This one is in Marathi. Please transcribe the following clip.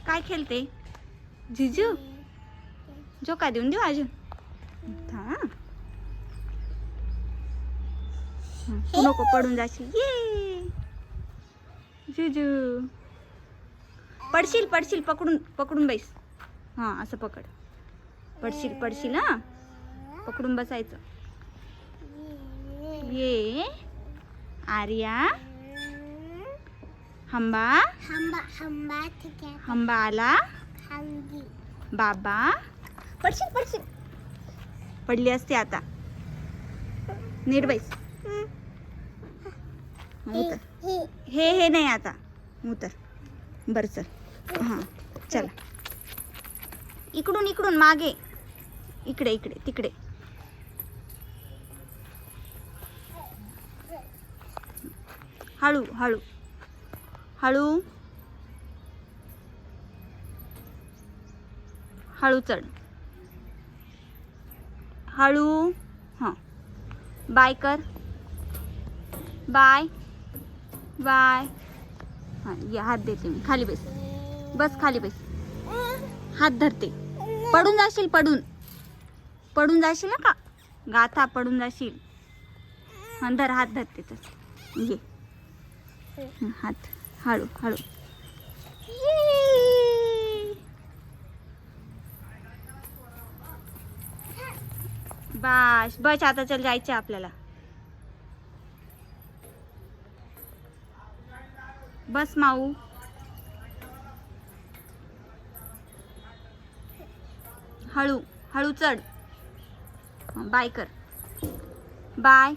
काय खेळते? जिजू झोका देऊन देऊ अजून. तू नको पडून जाशील. ये जुजू पडशील पडशील. पकडून पकडून बैस. हां असं पकड. पडशील पडशील. हां पकडून बसायचं. ये आर्या. हंबा हंबा आला. बाबा. पडशील पडशील. पडली असते आता. नीट बैस. उतर. हे नाही आता. उतर. बरं चल. हां चला. इकडून इकडून मागे. इकडे इकडे तिकडे. हळू हळू हळू हळू चढ. हळू. हां बाय कर. Bye bye. हां ये हात देते मी. खाली बस. बस खाली बस. हात धरते. पडून जाशील. पडून जाशील ना का गाथा. पडून जाशील. अंदर हात धरते तर ये. हात हळू हळू. बस बस आता चल जायचं आपल्याला. बस माऊ. हळू हळू चढ. बाय कर. बाय.